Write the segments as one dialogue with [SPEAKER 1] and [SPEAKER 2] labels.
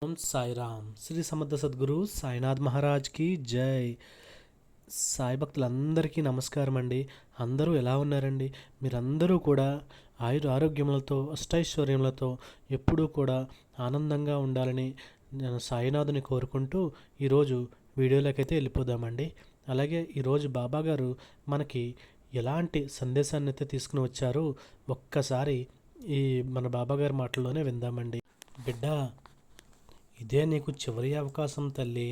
[SPEAKER 1] ఓం సాయిరామ్. శ్రీ సమర్థ సద్గురు సాయినాథ్ మహారాజ్కి జై. సాయి భక్తులందరికీ నమస్కారం అండి. అందరూ ఎలా ఉన్నారండి? మీరందరూ కూడా ఆరోగ్యములతో అష్టైశ్వర్యములతో ఎప్పుడూ కూడా ఆనందంగా ఉండాలని నేను సాయినాథుని కోరుకుంటూ ఈరోజు వీడియోలోకైతే వెళ్ళిపోదామండి. అలాగే ఈరోజు బాబా గారు మనకి ఎలాంటి సందేశాన్ని అయితే తీసుకుని వచ్చారో ఒక్కసారి ఈ మన బాబా గారి మాటల్లోనే విందామండి. బిడ్డ, ఇదే నీకు చివరి అవకాశం తల్లి.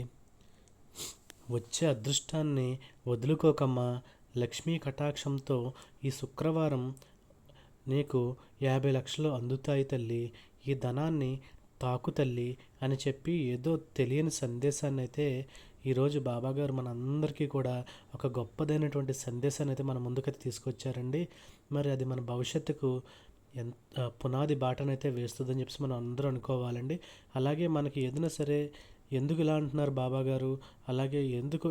[SPEAKER 1] వచ్చే అదృష్టాన్ని వదులుకోకమ్మా. లక్ష్మీ కటాక్షంతో ఈ శుక్రవారం నీకు 50 లక్షలు అందుతాయి తల్లి. ఈ ధనాన్ని తాకు తల్లి అని చెప్పి ఏదో తెలియని సందేశాన్ని అయితే ఈరోజు బాబాగారు మన అందరికీ కూడా ఒక గొప్పదైనటువంటి సందేశాన్ని అయితే మన ముందుకైతే తీసుకొచ్చారండి. మరి అది మన భవిష్యత్తుకు ఎంత పునాది బాటనైతే వేస్తుందని చెప్పి మనం అందరూ అనుకోవాలండి. అలాగే మనకి ఏదైనా సరే ఎందుకు ఇలా అంటున్నారు బాబా గారు, అలాగే ఎందుకు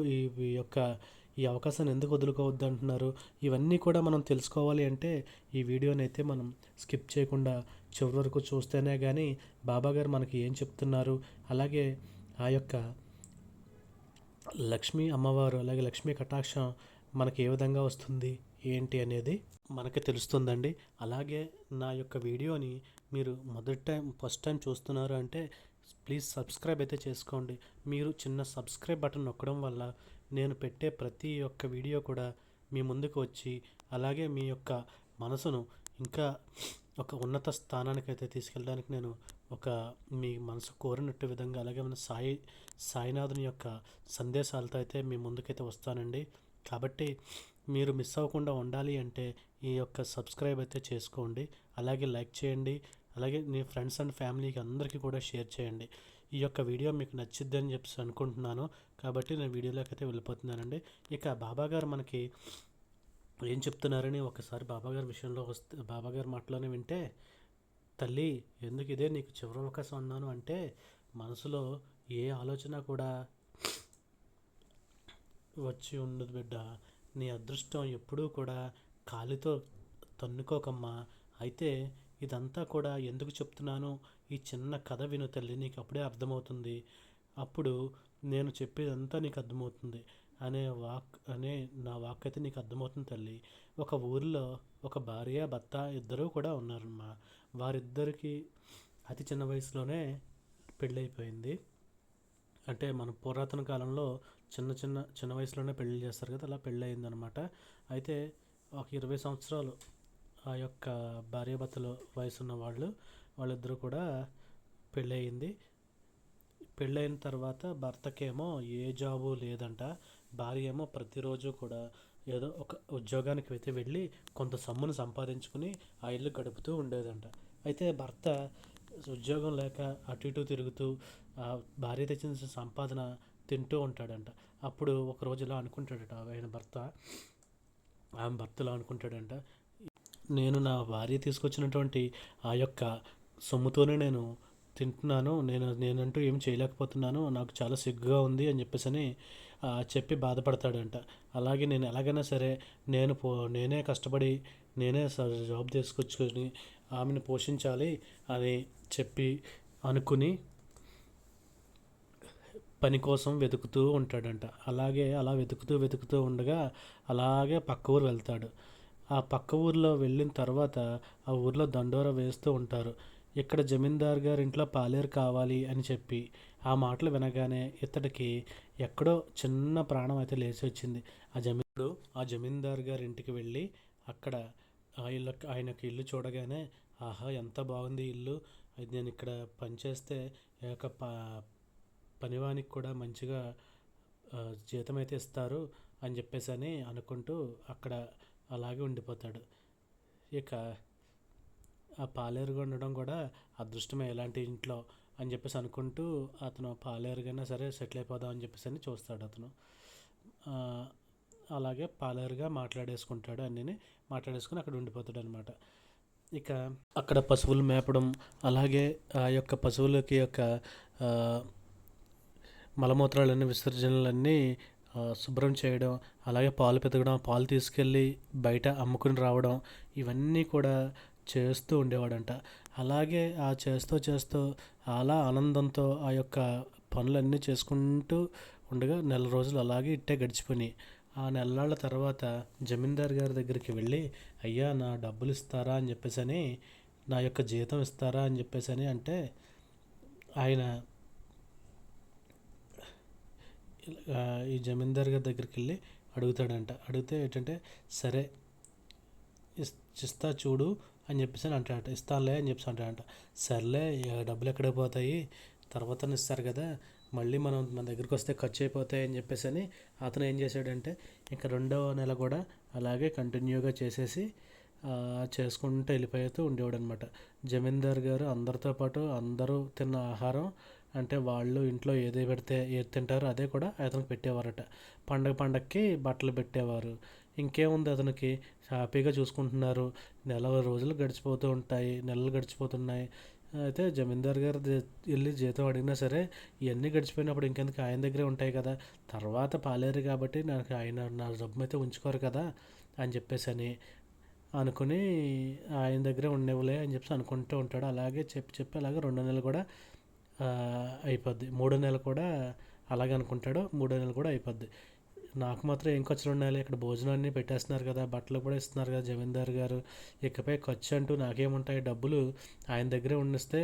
[SPEAKER 1] ఈ అవకాశాన్ని ఎందుకు వదులుకోవద్దు అంటున్నారు, ఇవన్నీ కూడా మనం తెలుసుకోవాలి అంటే ఈ వీడియోని అయితే మనం స్కిప్ చేయకుండా చివరి వరకు చూస్తేనే కానీ బాబా గారు మనకి ఏం చెప్తున్నారు, అలాగే ఆ యొక్క లక్ష్మీ అమ్మవారు అలాగే లక్ష్మీ కటాక్షం మనకి ఏ విధంగా వస్తుంది ఏంటి అనేది మనకి తెలుస్తుందండి. అలాగే నా యొక్క వీడియోని మీరు ఫస్ట్ టైం చూస్తున్నారు అంటే ప్లీజ్ సబ్స్క్రైబ్ అయితే చేసుకోండి. మీరు చిన్న సబ్స్క్రైబ్ బటన్ నొక్కడం వల్ల నేను పెట్టే ప్రతి ఒక్క వీడియో కూడా మీ ముందుకు వచ్చి అలాగే మీ యొక్క మనసును ఇంకా ఒక ఉన్నత స్థానానికి అయితే తీసుకెళ్ళడానికి నేను మీ మనసు కోరినట్టు విధంగా అలాగే మన సాయినాథుని యొక్క సందేశాలతో అయితే మీ ముందుకైతే వస్తానండి. కాబట్టి మీరు మిస్ అవ్వకుండా ఉండాలి అంటే ఈ యొక్క సబ్స్క్రైబ్ అయితే చేసుకోండి, అలాగే లైక్ చేయండి, అలాగే మీ ఫ్రెండ్స్ అండ్ ఫ్యామిలీకి అందరికీ కూడా షేర్ చేయండి. ఈ యొక్క వీడియో మీకు నచ్చిద్దని చెప్పి అనుకుంటున్నాను. కాబట్టి నేను వీడియోలోకి అయితే వెళ్ళిపోతున్నానండి. ఇక బాబాగారు మనకి ఏం చెప్తున్నారని ఒకసారి బాబాగారి విషయంలో వస్తే బాబాగారి మాటలోనే వింటే, తల్లి ఎందుకు ఇదే నీకు చివరి అవకాశం అన్నాను అంటే మనసులో ఏ ఆలోచన కూడా వచ్చి ఉండదు బిడ్డ. నీ అదృష్టం ఎప్పుడూ కూడా కాలితో తన్నుకోకమ్మా. అయితే ఇదంతా కూడా ఎందుకు చెప్తున్నాను, ఈ చిన్న కథ విను తల్లి, నీకు అప్పుడే అర్థమవుతుంది. అప్పుడు నేను చెప్పేదంతా నీకు అర్థమవుతుంది అనే నా వాక్ అయితే నీకు అర్థమవుతుంది తల్లి. ఒక ఊరిలో ఒక భార్య భర్త ఇద్దరూ కూడా ఉన్నారమ్మా. వారిద్దరికి అతి చిన్న వయసులోనే పెళ్ళైపోయింది. అంటే మన పురాతన కాలంలో చిన్న వయసులోనే పెళ్ళి చేస్తారు కదా, అలా పెళ్ళి అయిందనమాట. అయితే ఒక 20 సంవత్సరాలు ఆ యొక్క భార్యాభర్తలు వయసున్న వాళ్ళిద్దరూ కూడా పెళ్ళి అయింది. పెళ్ళైన తర్వాత భర్తకేమో ఏ జాబు లేదంట. భార్య ఏమో ప్రతిరోజు కూడా ఏదో ఒక ఉద్యోగానికి అయితే వెళ్ళి కొంత సొమ్మును సంపాదించుకుని ఆ ఇల్లు గడుపుతూ ఉండేదంట. అయితే భర్త ఉద్యోగం లేక అటు ఇటు తిరుగుతూ ఆ భార్య తెచ్చిన సంపాదన తింటూ ఉంటాడంట. అప్పుడు ఒక రోజు ఇలా అనుకుంటాడట ఆమె భర్తలో అనుకుంటాడంట, నేను నా భార్య తీసుకొచ్చినటువంటి ఆ యొక్క సొమ్ముతోనే నేను తింటున్నాను, నేనంటూ ఏం చేయలేకపోతున్నాను, నాకు చాలా సిగ్గుగా ఉంది అని చెప్పేసి చెప్పి బాధపడతాడంట. అలాగే నేను ఎలాగైనా సరే నేనే కష్టపడి నేనే జాబ్ తీసుకొచ్చుకొని ఆమెను పోషించాలి అని చెప్పి అనుకుని పని కోసం వెతుకుతూ ఉంటాడంట. అలా వెతుకుతూ ఉండగా అలాగే పక్క ఊరు వెళ్తాడు. ఆ పక్క ఊరిలో వెళ్ళిన తర్వాత ఆ ఊరిలో దండోరా వేస్తూ ఉంటారు. ఇక్కడ జమీందార్ గారి ఇంట్లో పాలేరు కావాలి అని చెప్పి ఆ మాటలు వినగానే ఇతడికి ఎక్కడో చిన్న ప్రాణం అయితే లేచి వచ్చింది. ఆ జమీందార్ గారి ఇంటికి వెళ్ళి అక్కడ ఆయనకి ఇల్లు చూడగానే, ఆహా ఎంత బాగుంది ఇల్లు, నేను ఇక్కడ పనిచేస్తే పనివానికి కూడా మంచిగా జీతం అయితే ఇస్తారు అని చెప్పేసి అనుకుంటూ అక్కడ అలాగే ఉండిపోతాడు. ఇక ఆ పాలేరుగా ఉండడం కూడా అదృష్టమే ఎలాంటి ఇంట్లో అని చెప్పేసి అనుకుంటూ అతను పాలేరుగానే సరే సెటిల్ అయిపోదాం అని చెప్పేసి చూస్తాడు అతను. అలాగే పాలేరుగా మాట్లాడేసుకుంటాడు, మాట్లాడేసుకుని అక్కడ ఉండిపోతాడు అనమాట. ఇక అక్కడ పశువులు మేపడం, అలాగే ఆ యొక్క పశువులకి మలమూత్రాలన్నీ విసర్జనలన్నీ శుభ్రం చేయడం, అలాగే పాలు పితకడం, పాలు తీసుకెళ్ళి బయట అమ్ముకుని రావడం, ఇవన్నీ కూడా చేస్తూ ఉండేవాడంట. అలాగే ఆ చేస్తూ చేస్తూ అలా ఆనందంతో ఆ యొక్క పనులన్నీ చేసుకుంటూ ఉండగా నెల రోజులు అలాగే ఇట్టే గడిచిపోయినాయి. ఆ నెలల తర్వాత జమీందార్ గారి దగ్గరికి వెళ్ళి, అయ్యా నా డబ్బులు ఇస్తారా అని చెప్పేసి, నా యొక్క జీతం ఇస్తారా అని చెప్పేసి అంటే ఆయన ఆ, ఈ జమీందార్ గారి దగ్గరికి వెళ్ళి అడుగుతాడంట. అడిగితే ఏంటంటే, సరే ఇస్తా చూడు అని చెప్పేసి అంటాడట. ఇస్తానులే అని చెప్పేసి అంటాడంట. సర్లే డబ్బులు ఎక్కడ పోతాయి, తర్వాత ఇస్తారు కదా, మళ్ళీ మన దగ్గరికి వస్తే ఖర్చు అయిపోతాయి అని చెప్పేసి అతను ఏం చేశాడంటే ఇంకా రెండవ నెల కూడా అలాగే కంటిన్యూగా చేసేసి చేసుకుంటూ వెళ్ళిపోతూ ఉండేవాడు అనమాట. జమీందార్ గారు అందరితో పాటు అందరూ తిన్న ఆహారం అంటే వాళ్ళు ఇంట్లో ఏది పెడితే ఏది తింటారో అదే కూడా అతనికి పెట్టేవారట. పండగకి బట్టలు పెట్టేవారు. ఇంకేముంది, అతనికి హ్యాపీగా చూసుకుంటున్నారు. నెల రోజులు గడిచిపోతూ ఉంటాయి, నెలలు గడిచిపోతున్నాయి. అయితే జమీందార్ గారు వెళ్ళి జీతం అడిగినా సరే ఇవన్నీ గడిచిపోయినప్పుడు ఇంకెందుకు, ఆయన దగ్గరే ఉంటాయి కదా, తర్వాత పాలేరు కాబట్టి నాకు ఆయన నా డబ్బు అయితే ఉంచుకోరు కదా అని చెప్పేసి అనుకుని ఆయన దగ్గరే ఉండేవులే అని చెప్పి అనుకుంటూ ఉంటాడు. అలాగే చెప్పి అలాగే 2 నెలలు కూడా అయిపోద్ది. 3 నెలలు కూడా అలాగే అనుకుంటాడు. 3 నెలలు కూడా అయిపోద్ది. నాకు మాత్రం ఏం ఖర్చులు ఉండాలి, ఇక్కడ భోజనాన్ని పెట్టేస్తున్నారు కదా, బట్టలు కూడా ఇస్తున్నారు కదా జమీందార్ గారు, ఇకపై ఖర్చు అంటూ నాకేముంటాయి, డబ్బులు ఆయన దగ్గరే ఉండిస్తే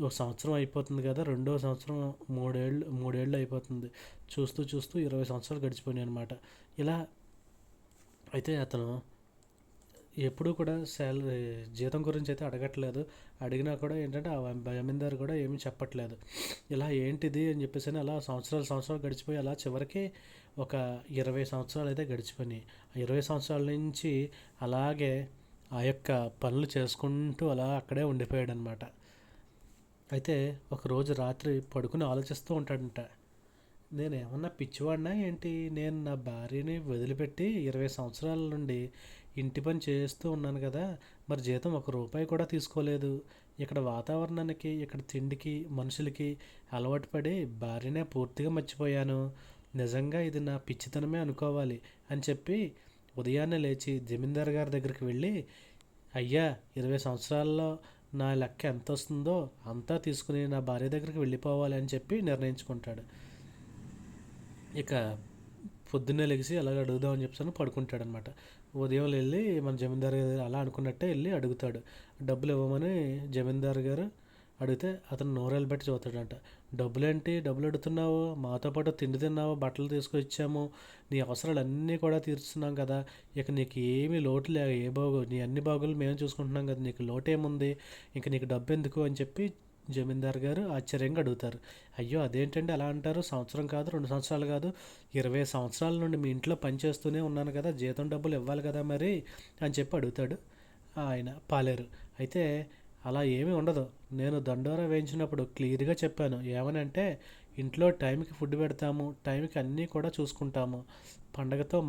[SPEAKER 1] ఒక సంవత్సరం అయిపోతుంది కదా, రెండో సంవత్సరం 3 ఏళ్ళు అయిపోతుంది. చూస్తూ చూస్తూ 20 సంవత్సరాలు గడిచిపోయినాయి అనమాట. ఇలా అయితే అతను ఎప్పుడూ కూడా జీతం గురించి అయితే అడగట్లేదు. అడిగినా కూడా ఏంటంటే ఆ జమీందారు కూడా ఏమీ చెప్పట్లేదు. ఇలా ఏంటిది అని చెప్పేసి అలా సంవత్సరాలు గడిచిపోయి అలా చివరికి ఒక 20 సంవత్సరాలు అయితే గడిచిపోయినాయి. ఆ 20 సంవత్సరాల నుంచి అలాగే ఆ యొక్క పనులు చేసుకుంటూ అలా అక్కడే ఉండిపోయాడు అనమాట. అయితే ఒకరోజు రాత్రి పడుకుని ఆలోచిస్తూ ఉంటాడంట. నేను ఏమన్నా పిచ్చివాడినా ఏంటి, నేను నా భార్యని వదిలిపెట్టి 20 సంవత్సరాల నుండి ఇంటి పని చేస్తూ ఉన్నాను కదా, మరి జీతం ₹1 కూడా తీసుకోలేదు. ఇక్కడ వాతావరణానికి, ఇక్కడ తిండికి, మనుషులకి అలవాటు పడి భార్యనే పూర్తిగా మర్చిపోయాను. నిజంగా ఇది నా పిచ్చితనమే అనుకోవాలి అని చెప్పి ఉదయాన్నే లేచి జమీందార్ గారి దగ్గరికి వెళ్ళి, అయ్యా 20 సంవత్సరాల్లో నా లెక్క ఎంత వస్తుందో అంతా తీసుకుని నా భార్య దగ్గరికి వెళ్ళిపోవాలి అని చెప్పి నిర్ణయించుకుంటాడు. ఇక పొద్దున్నే లెగిసి అలాగ అడుగుదామని చెప్పి పడుకుంటాడనమాట. ఉదయం వెళ్ళి మన జమీందారు గారు అలా అనుకున్నట్టే వెళ్ళి అడుగుతాడు. డబ్బులు ఇవ్వమని జమీందారు గారు అడిగితే అతను నోరేళ్ళు పెట్టి చూస్తాడంట. డబ్బులేంటి, డబ్బులు అడుగుతున్నావు, మాతో పాటు తిండి తిన్నావు, బట్టలు తీసుకొచ్చాము, నీ అవసరాలు కూడా తీరుస్తున్నాం కదా, ఇక నీకు ఏమీ లోటు ఏ బాగు, నీ అన్ని బాగులు మేము చూసుకుంటున్నాం కదా, నీకు లోటు ఏముంది, ఇంక నీకు డబ్బు ఎందుకు అని చెప్పి జమీందార్ గారు ఆశ్చర్యంగా అడుగుతారు. అయ్యో అదేంటండి అలా అంటారు, సంవత్సరం కాదు 2 సంవత్సరాలు కాదు 20 సంవత్సరాల నుండి మీ ఇంట్లో పనిచేస్తూనే ఉన్నాను కదా, జీతం డబ్బులు ఇవ్వాలి కదా మరి అని చెప్పి అడుగుతాడు ఆయన పాలేరు. అయితే అలా ఏమీ ఉండదు, నేను దండోరా వేయించినప్పుడు క్లియర్గా చెప్పాను. ఏమని అంటే, ఇంట్లో టైంకి ఫుడ్ పెడతాము, టైంకి అన్నీ కూడా చూసుకుంటాము, పండగతో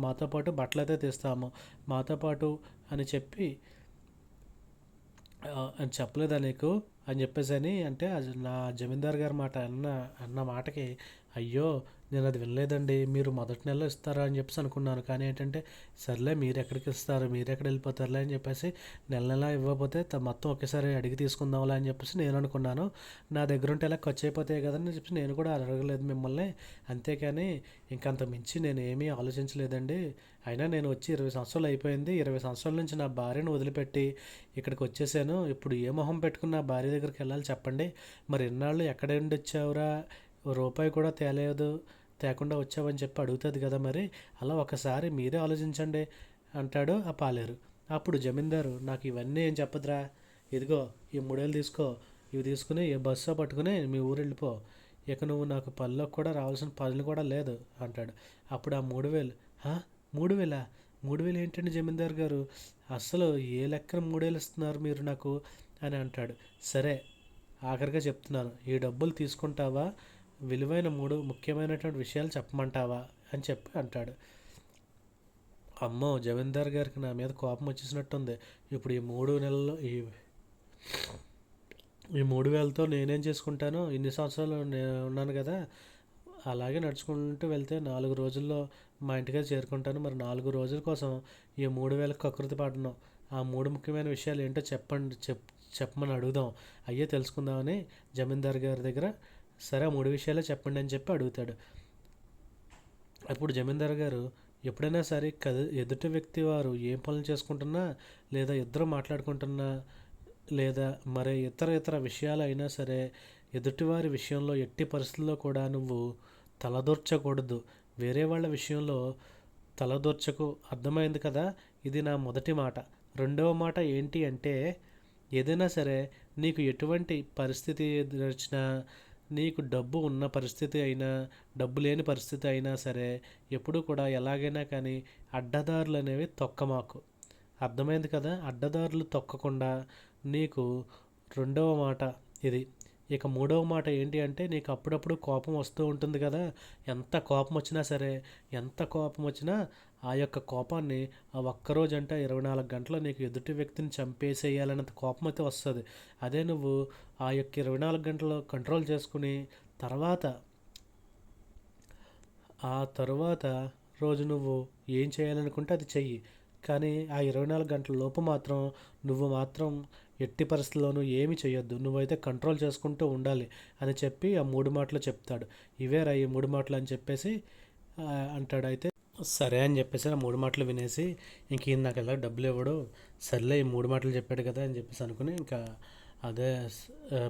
[SPEAKER 1] మాతో పాటు బట్టలు అయితే తెస్తాము, మాతో పాటు అని చెప్పి అని చెప్పలేదా నీకు అని చెప్పేసి అంటే నా జమీందార్ గారి మాట అన్న మాటకి, అయ్యో నేను అది వినలేదండి, మీరు మొదటి నెలలో ఇస్తారా అని చెప్పేసి అనుకున్నాను, కానీ ఏంటంటే సర్లే మీరు ఎక్కడికి ఇస్తారు, మీరు ఎక్కడ వెళ్ళిపోతారులే అని చెప్పేసి నెల ఇవ్వకపోతే మొత్తం ఒకేసారి అడిగి తీసుకుందాంలే అని చెప్పేసి నేను అనుకున్నాను. నా దగ్గర ఉంటే ఇలా ఖర్చు అయిపోతాయి కదని చెప్పి నేను కూడా అడగలేదు మిమ్మల్ని, అంతేకాని ఇంకంత మించి నేను ఏమీ ఆలోచించలేదండి. అయినా నేను వచ్చి 20 సంవత్సరాలు అయిపోయింది, 20 సంవత్సరాల నుంచి నా భార్యను వదిలిపెట్టి ఇక్కడికి వచ్చేసాను, ఇప్పుడు ఏ మొహం పెట్టుకుని నా భార్య దగ్గరికి వెళ్ళాలి చెప్పండి, మరి ఎన్నాళ్ళు ఎక్కడ ఉండి వచ్చావురా, రూపాయి కూడా తేకుండా వచ్చావని చెప్పి అడుగుతుంది కదా, మరి అలా ఒకసారి మీరే ఆలోచించండి అంటాడు ఆ పాలేరు. అప్పుడు జమీందారు, నాకు ఇవన్నీ ఏం చెప్పదురా, ఇదిగో ఈ 3 వేలు తీసుకో, ఇవి తీసుకుని ఏ బస్సో పట్టుకుని మీ ఊరు వెళ్ళిపో, ఇక నువ్వు నాకు పనిలోకి కూడా రావాల్సిన పనులు కూడా లేదు అంటాడు. అప్పుడు ఆ 3 వేలు, 3 వేలా, 3 వేలు ఏంటండి జమీందారు గారు, అసలు ఏ లెక్కన 3 వేలు ఇస్తున్నారు మీరు నాకు అని అంటాడు. సరే ఆఖరిగా చెప్తున్నాను, ఈ డబ్బులు తీసుకుంటావా, విలువైన 3 ముఖ్యమైనటువంటి విషయాలు చెప్పమంటావా అని చెప్పి అంటాడు. అమ్మో జమీందార్ గారికి నా మీద కోపం వచ్చేసినట్టుంది. ఇప్పుడు ఈ 3 నెలల్లో ఈ 3 వేలతో నేనేం చేసుకుంటాను, ఇన్ని సంవత్సరాలు నేను ఉన్నాను కదా, అలాగే నడుచుకుంటూ వెళ్తే 4 రోజుల్లో మా ఇంటికి చేరుకుంటాను. మరి 4 రోజుల కోసం ఈ 3 వేలకు కకృతి పడను. ఆ 3 ముఖ్యమైన విషయాలు ఏంటో చెప్పమని అడుగుదాం, అయ్యే తెలుసుకుందామని జమీందార్ గారి దగ్గర సరే 3 విషయాలే చెప్పండి అని చెప్పి అడుగుతాడు. అప్పుడు జమీందార్ గారు ఎప్పుడైనా సరే ఎదుటి వ్యక్తి వారు ఏం పనులు చేసుకుంటున్నా, లేదా ఇద్దరు మాట్లాడుకుంటున్నా, లేదా మరి ఇతర విషయాలు అయినా సరే ఎదుటివారి విషయంలో ఎట్టి పరిస్థితుల్లో కూడా నువ్వు తలదూర్చకూడదు. వేరే వాళ్ళ విషయంలో తలదూర్చకు, అర్థమైంది కదా? ఇది నా మొదటి మాట. రెండవ మాట ఏంటి అంటే, ఏదైనా సరే నీకు ఎటువంటి పరిస్థితి ఎదురొచ్చినా, నీకు డబ్బు ఉన్న పరిస్థితి అయినా, డబ్బు లేని పరిస్థితి అయినా సరే ఎప్పుడు కూడా ఎలాగైనా కానీ అడ్డదారులు అనేవి తొక్కమాకు. అర్థమైంది కదా? అడ్డదారులు తొక్కకుండా నీకు రెండవ మాట ఇది. ఇక మూడవ మాట ఏంటి అంటే, నీకు అప్పుడప్పుడు కోపం వస్తూ ఉంటుంది కదా. ఎంత కోపం వచ్చినా సరే, ఎంత కోపం వచ్చినా ఆ యొక్క కోపాన్ని ఆ ఒక్కరోజు అంటే 24 గంటలు నీకు ఎదుటి వ్యక్తిని చంపేసేయాలన్నంత కోపం అయితే వస్తుంది. అదే నువ్వు ఆ యొక్క 24 గంటలు కంట్రోల్ చేసుకుని తర్వాత ఆ తరువాత రోజు నువ్వు ఏం చేయాలనుకుంటే అది చెయ్యి. కానీ ఆ 24 గంటల లోపు మాత్రం నువ్వు మాత్రం ఎట్టి పరిస్థితుల్లోనూ ఏమి చేయొద్దు. నువ్వైతే కంట్రోల్ చేసుకుంటూ ఉండాలి అని చెప్పి ఆ 3 మాటలు చెప్తాడు. ఇవేరా ఈ 3 మాటలు అని చెప్పేసి అంటాడు. అయితే సరే అని చెప్పేసి ఆ 3 మాటలు వినేసి ఇంక ఈయన నాకు ఎలా డబ్బులు ఇవ్వడు, సర్లే ఈ 3 మాటలు చెప్పాడు కదా అని చెప్పేసి అనుకుని ఇంకా అదే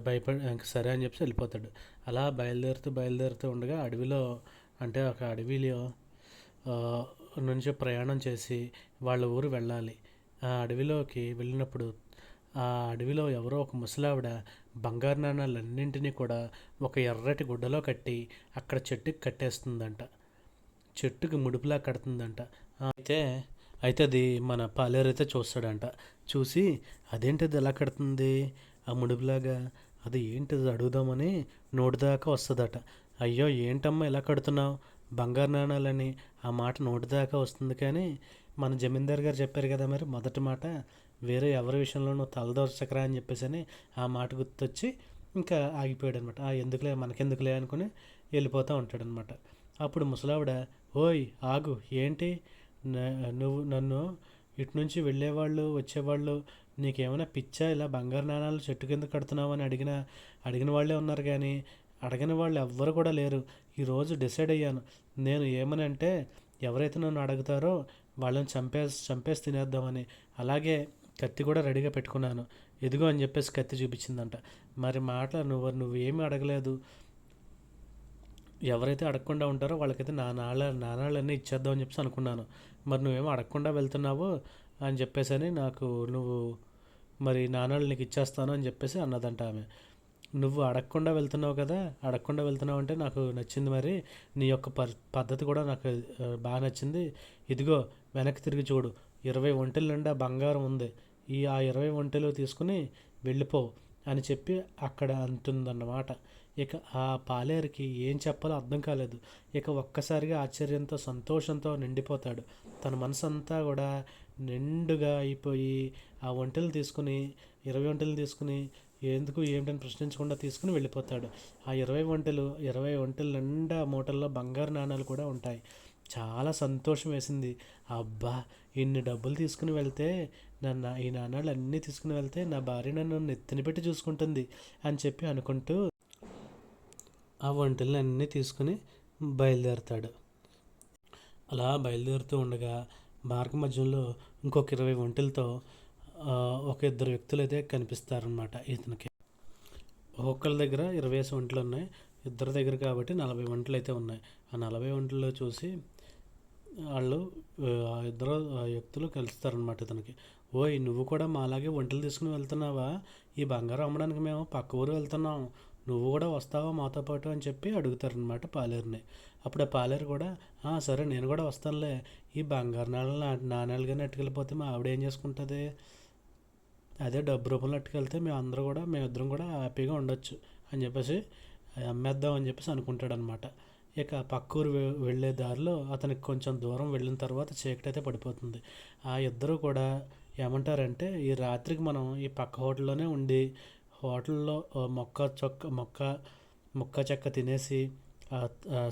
[SPEAKER 1] భయపడి ఇంక సరే అని చెప్పేసి వెళ్ళిపోతాడు. అలా బయలుదేరుతూ ఉండగా అడవిలో, అంటే ఒక అడవిలో నుంచి ప్రయాణం చేసి వాళ్ళ ఊరు వెళ్ళాలి. ఆ అడవిలోకి వెళ్ళినప్పుడు ఆ అడవిలో ఎవరో ఒక ముసలావిడ బంగారు నాణాలన్నింటినీ కూడా ఒక ఎర్రటి గుడ్డలో కట్టి అక్కడ చెట్టుకి కట్టేస్తుందంట. చెట్టుకి ముడుపులా కడుతుందంట. అయితే అయితే అది మన పాలేరు అయితే చూస్తాడంట. చూసి అదేంటిది ఎలా కడుతుంది ఆ ముడుపులాగా, అది ఏంటిది అడుగుదామని నోటి దాకా వస్తుందట. అయ్యో ఏంటమ్మా ఎలా కడుతున్నావు బంగారు నాణాలని, ఆ మాట నోటి దాకా వస్తుంది. కానీ మన జమీందార్ గారు చెప్పారు కదా మరి మొదటి మాట, వేరే ఎవరి విషయంలోనూ తలదోర్చకరా అని చెప్పేసి అని ఆ మాట గుర్తొచ్చి ఇంకా ఆగిపోయాడు అనమాట. ఎందుకులే మనకెందుకులే అనుకుని వెళ్ళిపోతూ ఉంటాడనమాట. అప్పుడు ముసలావిడ, ఓయ్ ఆగు, ఏంటి నువ్వు నన్ను ఇటు నుంచి వెళ్ళేవాళ్ళు వచ్చేవాళ్ళు నీకేమైనా పిచ్చా, ఇలా బంగారు నాణాలు చెట్టు కింద కడుతున్నావు అని అడిగిన వాళ్ళే ఉన్నారు, కానీ అడగని వాళ్ళు ఎవ్వరు కూడా లేరు. ఈరోజు డిసైడ్ అయ్యాను, నేను ఏమని అంటే ఎవరైతే నన్ను అడుగుతారో వాళ్ళని చంపేసి తినేద్దామని. అలాగే కత్తి కూడా రెడీగా పెట్టుకున్నాను, ఎదుగో అని చెప్పేసి కత్తి చూపించిందంట. మరి నువ్వేమీ అడగలేదు, ఎవరైతే అడగకుండా ఉంటారో వాళ్ళకైతే నాణాలన్నీ ఇచ్చేద్దాం అని చెప్పేసి అనుకున్నాను. మరి నువ్వేమో అడగకుండా వెళ్తున్నావు అని చెప్పేసి నాకు నువ్వు మరి నాణాలు నీకు ఇచ్చేస్తాను అని చెప్పేసి అన్నదంట ఆమె. నువ్వు అడగకుండా వెళ్తున్నావు కదా, అడగకుండా వెళ్తున్నావు అంటే నాకు నచ్చింది. మరి నీ యొక్క పద్ధతి కూడా నాకు బాగా నచ్చింది. ఇదిగో వెనక్కి తిరిగి చూడు, 20 ఒంటెల నిండా బంగారం ఉంది, ఆ 20 ఒంటెలు తీసుకుని వెళ్ళిపో అని చెప్పి అక్కడ అంటుందన్నమాట. ఇక ఆ పాలేరుకి ఏం చెప్పాలో అర్థం కాలేదు. ఇక ఒక్కసారిగా ఆశ్చర్యంతో సంతోషంతో నిండిపోతాడు. తన మనసు అంతా కూడా నిండుగా అయిపోయి ఆ ఒంటెలు తీసుకుని 20 ఒంటెలు తీసుకుని ఎందుకు ఏమిటని ప్రశ్నించకుండా తీసుకుని వెళ్ళిపోతాడు. ఆ 20 ఒంటెలు నిండా మూటల్లో బంగారు నాణాలు కూడా ఉంటాయి. చాలా సంతోషం వేసింది. అబ్బా, ఇన్ని డబ్బులు తీసుకుని వెళ్తే ఈ నాణాలు అన్నీ తీసుకుని వెళ్తే నా భార్య నన్ను నెత్తిన పెట్టి చూసుకుంటుంది అని చెప్పి అనుకుంటూ ఆ ఒంటెలను అన్నీ తీసుకుని బయలుదేరుతాడు. అలా బయలుదేరుతూ ఉండగా మార్గ మధ్యంలో ఇంకొక 20 ఒంటెలతో ఒక 2 వ్యక్తులు అయితే కనిపిస్తారనమాట ఇతనికి. ఒక్కొక్కరి దగ్గర 20 ఒంటెలు ఉన్నాయి, ఇద్దరి దగ్గర కాబట్టి 40 ఒంటెలు అయితే ఉన్నాయి. ఆ 40 ఒంటెల్లో చూసి వాళ్ళు ఇద్దరు వ్యక్తులు కలుస్తారనమాట ఇతనికి. ఓయ్, నువ్వు కూడా మాలాగే ఒంటెలు తీసుకుని వెళ్తున్నావా? ఈ బంగారం అమ్మడానికి మేము పక్క ఊరు వెళ్తున్నాం, నువ్వు కూడా వస్తావా మాతో పాటు అని చెప్పి అడుగుతారనమాట పాలేరుని. అప్పుడు ఆ పాలేరు కూడా సరే నేను కూడా వస్తానులే, ఈ బంగారు నాణాలుగానే అట్టుకెళ్ళిపోతే మా ఆవిడ ఏం చేసుకుంటుంది, అదే డబ్బు రూపంలో అట్టుకెళ్తే మేమిద్దరం కూడా హ్యాపీగా ఉండొచ్చు అని చెప్పేసి అమ్మేద్దాం అని చెప్పేసి అనుకుంటాడనమాట. ఇక పక్క ఊరు వెళ్ళే దారిలో అతనికి కొంచెం దూరం వెళ్ళిన తర్వాత చీకటి అయితే పడిపోతుంది. ఆ ఇద్దరు కూడా ఏమంటారంటే, ఈ రాత్రికి మనం ఈ పక్క హోటల్లోనే ఉండి హోటల్లో మొక్క చెక్క తినేసి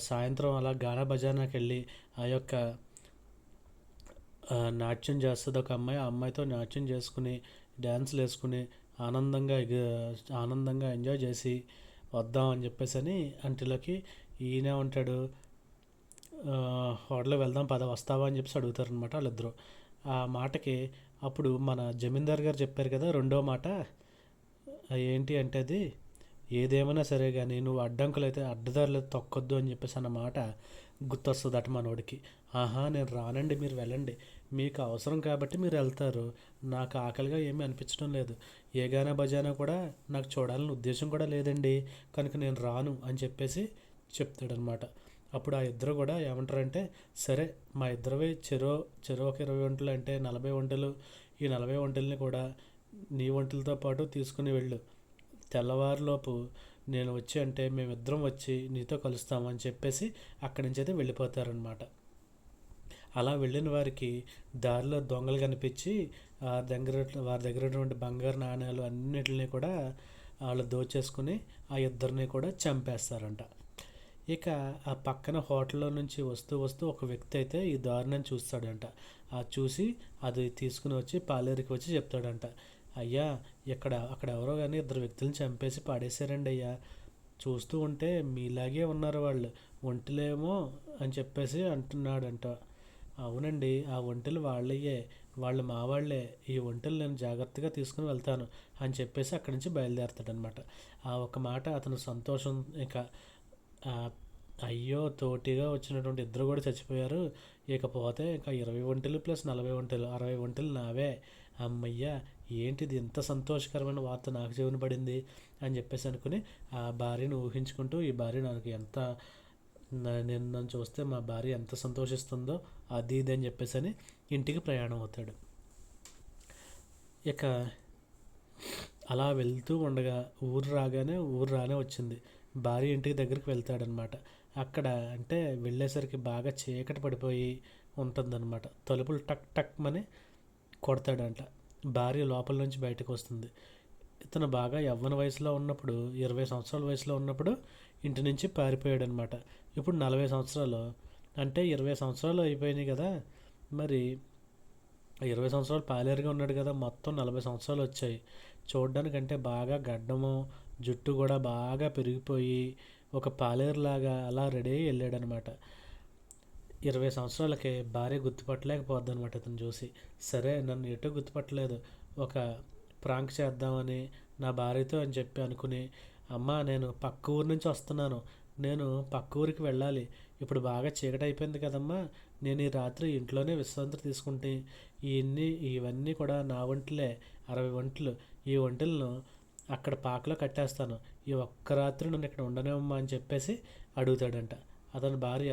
[SPEAKER 1] సాయంత్రం అలా గానా బజానాకి వెళ్ళి ఆ యొక్క నాట్యం చేస్తుంది ఒక అమ్మాయి, ఆ అమ్మాయితో నాట్యం చేసుకుని డ్యాన్సులు వేసుకుని ఆనందంగా ఆనందంగా ఎంజాయ్ చేసి వద్దాం అని చెప్పేసి అని అంటిలోకి ఈయన ఉంటాడు, హోటల్కి వెళ్దాం పద వస్తావా అని చెప్పేసి అడుగుతారనమాట వాళ్ళిద్దరూ. ఆ మాటకి అప్పుడు మన జమీందార్ గారు చెప్పారు కదా రెండో మాట, ఏంటి అంటే అది, ఏదేమైనా సరే కానీ నువ్వు అడ్డంకులు అయితే అడ్డదారులు అయితే తొక్కొద్దు అని చెప్పేసి అన్నమాట గుర్తొస్తుంది అట మనోడికి. ఆహా నేను రానండి, మీరు వెళ్ళండి, మీకు అవసరం కాబట్టి మీరు వెళ్తారు, నాకు ఆకలిగా ఏమీ అనిపించడం లేదు, ఏ గానా బజానా కూడా నాకు చూడాలని ఉద్దేశం కూడా లేదండి, కనుక నేను రాను అని చెప్పేసి చెప్తాడనమాట. అప్పుడు ఆ ఇద్దరు కూడా ఏమంటారంటే, సరే మా ఇద్దరివి చెరో చెరో ఒక 20 వంటలు అంటే 40 వంటలు, ఈ 40 వంటల్ని కూడా నీ వంటలతో పాటు తీసుకుని వెళ్ళు, తెల్లవారులోపు నేను వచ్చి అంటే మేమిద్దరం వచ్చి నీతో కలుస్తామని చెప్పేసి అక్కడి నుంచి అయితే వెళ్ళిపోతారనమాట. అలా వెళ్ళిన వారికి దారిలో దొంగలు కనిపించి వారి దగ్గర ఉన్నటువంటి బంగారు నాణ్యాలు అన్నిటిని కూడా వాళ్ళు దోచేసుకుని ఆ ఇద్దరిని కూడా చంపేస్తారంట. ఇక ఆ పక్కన హోటల్లో నుంచి వస్తూ వస్తూ ఒక వ్యక్తి అయితే ఈ దారుణం చూస్తాడంట. ఆ చూసి అది తీసుకుని వచ్చి పాలేరుకి వచ్చి చెప్తాడంట, అయ్యా అక్కడ ఎవరో కానీ ఇద్దరు వ్యక్తులను చంపేసి పాడేశారండి అయ్యా, చూస్తూ ఉంటే మీలాగే ఉన్నారు వాళ్ళు, ఒంటెలేమో అని చెప్పేసి అంటున్నాడంట. అవునండి ఆ ఒంటెలు వాళ్ళయ్యే, వాళ్ళు మా వాళ్ళే, ఈ ఒంటెలు నేను జాగ్రత్తగా తీసుకుని వెళ్తాను అని చెప్పేసి అక్కడి నుంచి బయలుదేరతాడనమాట. ఆ ఒక మాట అతను సంతోషం. ఇక అయ్యో తోటిగా వచ్చినటువంటి ఇద్దరు కూడా చచ్చిపోయారు, ఇకపోతే ఇంకా 20 ఒంటెలు ప్లస్ 40 ఒంటెలు 60 ఒంటెలు నావే, అమ్మయ్యా ఏంటిది ఎంత సంతోషకరమైన వార్త నాకు చెవిన పడింది అని చెప్పేసి అనుకుని ఆ భార్యను ఊహించుకుంటూ, ఈ భార్య నాకు ఎంత నేను నన్ను చూస్తే మా భార్య ఎంత సంతోషిస్తుందో అది ఇది అని చెప్పేసి అని ఇంటికి ప్రయాణం అవుతాడు. ఇక అలా వెళ్తూ ఉండగా ఊరు రానే వచ్చింది. భార్య ఇంటికి దగ్గరికి వెళ్తాడనమాట. అక్కడ అంటే వెళ్ళేసరికి బాగా చీకటి పడిపోయి ఉంటుందన్నమాట. తలుపులు టక్ టక్ మని కొడతాడంట. భార్య లోపల నుంచి బయటకు వస్తుంది. ఇతను బాగా యవ్వన వయసులో ఉన్నప్పుడు 20 సంవత్సరాల వయసులో ఉన్నప్పుడు ఇంటి నుంచి పారిపోయాడనమాట. ఇప్పుడు 40 సంవత్సరాలు, అంటే 20 సంవత్సరాలు అయిపోయినాయి కదా, మరి 20 సంవత్సరాలు పాలేరుగా ఉన్నాడు కదా, మొత్తం 40 సంవత్సరాలు వచ్చాయి. చూడ్డానికంటే బాగా గడ్డము జుట్టు కూడా బాగా పెరిగిపోయి ఒక పాలేరులాగా అలా రెడీ అయ్యి వెళ్ళాడనమాట. 20 సంవత్సరాలకే భార్య గుర్తుపట్టలేకపోద్ది అనమాట ఇతను చూసి. సరే నన్ను ఎటో గుర్తుపట్టలేదు, ఒక ప్రాంక్ చేద్దామని నా భార్యతో అని చెప్పి అనుకుని, అమ్మ నేను పక్క ఊరు నుంచి వస్తున్నాను, నేను పక్క ఊరికి వెళ్ళాలి, ఇప్పుడు బాగా చీకటి అయిపోయింది కదమ్మా, నేను ఈ రాత్రి ఇంట్లోనే విశ్రాంతి తీసుకుంటే ఇవన్నీ కూడా నా ఒంటలే 60 ఒంటలు, ఈ ఒంటలను అక్కడ పాకలో కట్టేస్తాను, ఈ ఒక్క రాత్రి నన్ను ఇక్కడ ఉండనేమ్మా అని చెప్పేసి అడుగుతాడంట. అతని భార్య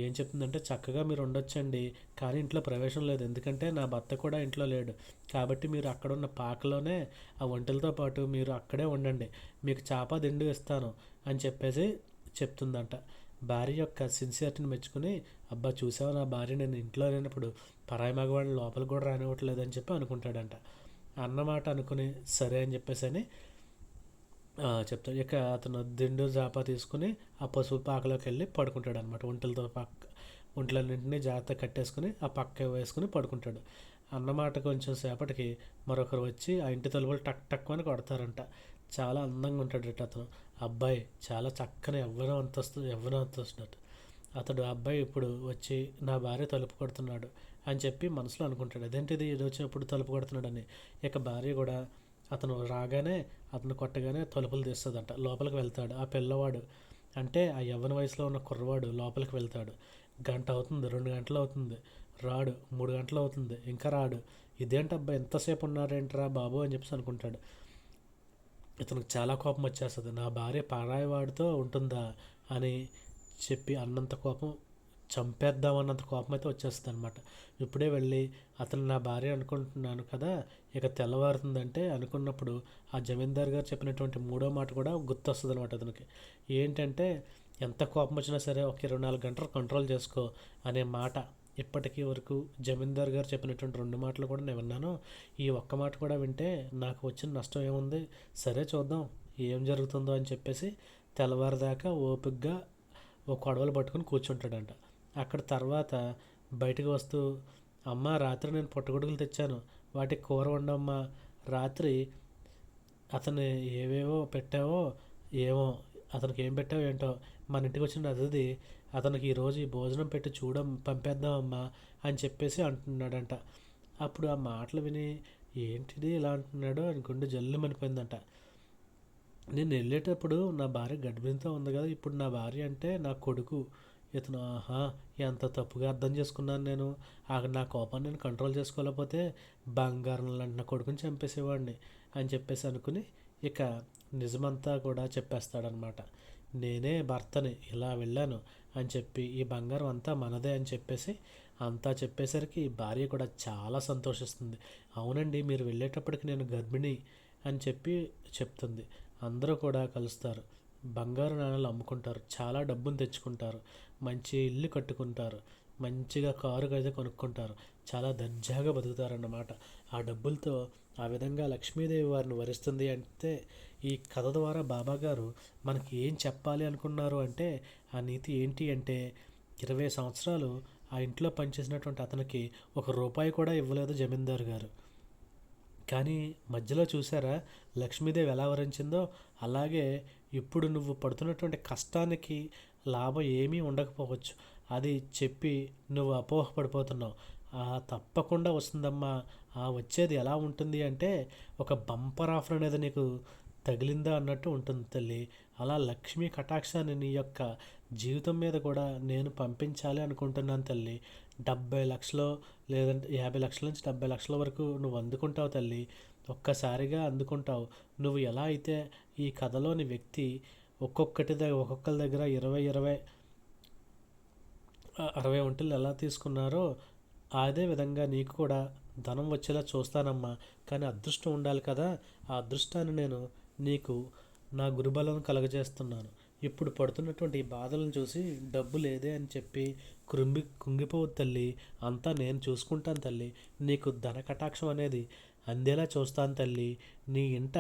[SPEAKER 1] ఏం చెప్తుందంటే, చక్కగా మీరు ఉండొచ్చండి, కానీ ఇంట్లో ప్రవేశం లేదు, ఎందుకంటే నా భర్త కూడా ఇంట్లో లేడు, కాబట్టి మీరు అక్కడ ఉన్న పాకలోనే ఆ ఒంటెలతో పాటు మీరు అక్కడే ఉండండి, మీకు చాప దిండు ఇస్తాను అని చెప్పేసి చెప్తుందంట. భార్య యొక్క సిన్సియారిటీని మెచ్చుకుని, అబ్బా చూసావా నా భార్య నేను ఇంట్లో లేనప్పుడు పరాయి మగవాడిని లోపలికి కూడా రానివ్వట్లేదు అని చెప్పి అనుకుంటాడంట. అన్నమాట అనుకుని సరే అని చెప్పేసి అని చెప్తాడు. ఇక అతను దిండు జాపా తీసుకుని ఆ పసుపు పాకలోకి వెళ్ళి పడుకుంటాడు అనమాట. ఒంట్లన్నింటినీ జాగ్రత్త కట్టేసుకుని ఆ పక్క వేసుకుని పడుకుంటాడు. అన్నమాట కొంచెం సేపటికి మరొకరు వచ్చి ఆ ఇంటి తలుపులు టక్ టక్ అని కొడతారంట. చాలా అందంగా ఉంటాడట అతను. అబ్బాయి చాలా చక్కని యవ్వనవంతస్తున్నట్టు అతడు అబ్బాయి ఇప్పుడు వచ్చి నా భార్య తలుపు కొడుతున్నాడు అని చెప్పి మనసులో అనుకుంటాడు. అదేంటిది ఇది వచ్చి ఎప్పుడు తలుపు కొడుతున్నాడని. ఇక భార్య కూడా అతను రాగానే అతను కొట్టగానే తలుపులు తీస్తుందంట. లోపలికి వెళ్తాడు ఆ పిల్లవాడు, అంటే ఆ యవ్వన వయసులో ఉన్న కుర్రవాడు లోపలికి వెళ్తాడు. గంట అవుతుంది, 2 గంటలు అవుతుంది, రాడు, 3 గంటలు అవుతుంది, ఇంకా రాడు. ఇదేంటబ్బా ఎంతసేపు ఉన్నారేంట్రా బాబు అని చెప్పేసి అనుకుంటాడు. ఇతనికి చాలా కోపం వచ్చేస్తుంది. నా భార్య పరాయి వాడితో ఉంటుందా అని చెప్పి అన్నంత కోపం, చంపేద్దామన్నంత కోపం అయితే వచ్చేస్తుంది అనమాట. ఇప్పుడే వెళ్ళి అతను నా భార్య అనుకుంటున్నాను కదా, ఇక తెల్లవారుతుందంటే అనుకున్నప్పుడు ఆ జమీందార్ గారు చెప్పినటువంటి మూడో మాట కూడా గుర్తొస్తుంది అనమాట అతనికి. ఏంటంటే ఎంత కోపం వచ్చినా సరే ఒక 24 గంటలు కంట్రోల్ చేసుకో అనే మాట. ఇప్పటికీ వరకు జమీందార్ గారు చెప్పినటువంటి 2 మాటలు కూడా నేను విన్నాను, ఈ ఒక్క మాట కూడా వింటే నాకు వచ్చిన నష్టం ఏముంది, సరే చూద్దాం ఏం జరుగుతుందో అని చెప్పేసి తెల్లవారుదాకా ఓపికగా ఓ కొడవలు పట్టుకుని కూర్చుంటాడంట. అక్కడ తర్వాత బయటకు వస్తూ, అమ్మ రాత్రి నేను పుట్టగొడుగులు తెచ్చాను, వాటికి కూర వండమ్మా, రాత్రి అతను ఏవేవో పెట్టావో ఏమో, అతనికి ఏం పెట్టావో ఏంటో, మన ఇంటికి వచ్చిన అతిథి అతనికి ఈరోజు ఈ భోజనం పెట్టి పంపేద్దామమ్మా అని చెప్పేసి అంటున్నాడంట. అప్పుడు ఆ మాటలు విని ఏంటిది ఇలా అంటున్నాడు అని గుండె జల్లుమనిపోయిందంట. నేను వెళ్ళేటప్పుడు నా భార్య గర్భిణితో ఉంది కదా, ఇప్పుడు నా భార్య అంటే నా కొడుకు. ఇతను ఆహా, ఎంత తప్పుగా అర్థం చేసుకున్నాను నేను. నా కోపాన్ని నేను కంట్రోల్ చేసుకోలేకపోతే బంగారం లాంటి నా కొడుకుని చంపేసేవాడిని అని చెప్పేసి అనుకుని ఇక నిజమంతా కూడా చెప్పేస్తాడనమాట. నేనే భర్తని ఇలా వెళ్ళాను అని చెప్పి ఈ బంగారం అంతా మనదే అని చెప్పేసి అంతా చెప్పేసరికి భార్య కూడా చాలా సంతోషిస్తుంది. అవునండి, మీరు వెళ్ళేటప్పటికి నేను గర్భిణి అని చెప్పి చెప్తుంది. అందరూ కూడా కలుస్తారు, బంగారు నాణాలు అమ్ముకుంటారు, చాలా డబ్బును తెచ్చుకుంటారు, మంచి ఇల్లు కట్టుకుంటారు, మంచిగా కారు అయితే కొనుక్కుంటారు, చాలా దర్జాగా బతుకుతారన్నమాట. ఆ డబ్బులతో ఆ విధంగా లక్ష్మీదేవి వారిని వరిస్తుంది. అంటే ఈ కథ ద్వారా బాబాగారు మనకి ఏం చెప్పాలి అనుకున్నారు అంటే, ఆ నీతి ఏంటి అంటే 20 సంవత్సరాలు ఆ ఇంట్లో పనిచేసినటువంటి అతనికి ₹1 కూడా ఇవ్వలేదు జమీందారు గారు. కానీ మధ్యలో చూసారా లక్ష్మీదేవి ఎలా వరించిందో, అలాగే ఇప్పుడు నువ్వు పడుతున్నటువంటి కష్టానికి లాభం ఏమీ ఉండకపోవచ్చు, అది చెప్పి నువ్వు అపోహపడిపోతున్నావు. తప్పకుండా వస్తుందమ్మా. వచ్చేది ఎలా ఉంటుంది అంటే ఒక బంపర్ ఆఫర్ అనేది నీకు తగిలిందా అన్నట్టు ఉంటుంది తల్లి. అలా లక్ష్మీ కటాక్షాన్ని నీ యొక్క జీవితం మీద కూడా నేను పంపించాలి అనుకుంటున్నాను తల్లి. 70 లక్షలు లేదంటే 50 లక్షల నుంచి 70 లక్షల వరకు నువ్వు అందుకుంటావు తల్లి. ఒక్కసారిగా అందుకుంటావు. నువ్వు ఎలా అయితే ఈ కథలోని వ్యక్తి ఒక్కొక్కరి దగ్గర 60 ఒంటెలు ఎలా తీసుకున్నారో అదే విధంగా నీకు కూడా ధనం వచ్చేలా చూస్తానమ్మా. కానీ అదృష్టం ఉండాలి కదా, ఆ అదృష్టాన్ని నేను నీకు నా గురుబలం కలగజేస్తున్నాను. ఇప్పుడు పడుతున్నటువంటి ఈ బాధలను చూసి డబ్బు లేదే అని చెప్పి కుంగిపోవద్దు తల్లి. అంతా నేను చూసుకుంటాను తల్లి. నీకు ధన కటాక్షం అనేది అందేలా చూస్తాను తల్లి. నీ ఇంట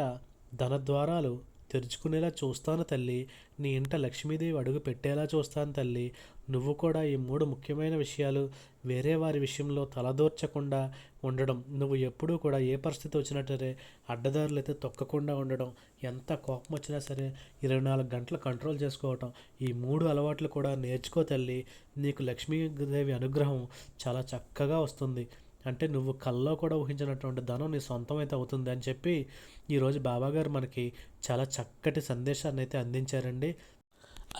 [SPEAKER 1] ధన ద్వారాలు తెరుచుకునేలా చూస్తాను తల్లి. నీ ఇంట లక్ష్మీదేవి అడుగు పెట్టేలా చూస్తాను తల్లి. నువ్వు కూడా ఈ 3 ముఖ్యమైన విషయాలు వేరే వారి విషయంలో తలదూర్చకుండా ఉండడం, నువ్వు ఎప్పుడూ కూడా ఏ పరిస్థితి వచ్చినా సరే అడ్డదారులు అయితే తొక్కకుండా ఉండడం, ఎంత కోపం వచ్చినా సరే 24 గంటలు కంట్రోల్ చేసుకోవటం, ఈ 3 అలవాట్లు కూడా నేర్చుకో తల్లి. నీకు లక్ష్మీదేవి అనుగ్రహం చాలా చక్కగా వస్తుంది. అంటే నువ్వు కల్లో కూడా ఊహించినటువంటి ధనం నీ సొంతం అయితే అవుతుంది అని చెప్పి ఈరోజు బాబాగారు మనకి చాలా చక్కటి సందేశాన్ని అయితే అందించారండి.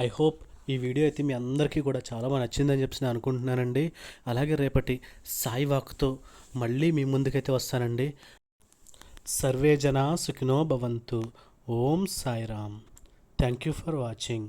[SPEAKER 1] ఐ హోప్ ఈ వీడియో అయితే మీ అందరికీ కూడా చాలా బాగా నచ్చిందని చెప్పి నేను అనుకుంటున్నానండి. అలాగే రేపటి సాయి వాక్తో మళ్ళీ మీ ముందుకైతే వస్తానండి. సర్వే జనా సుఖినో భవంతు. ఓం Sairam. Thank you for watching.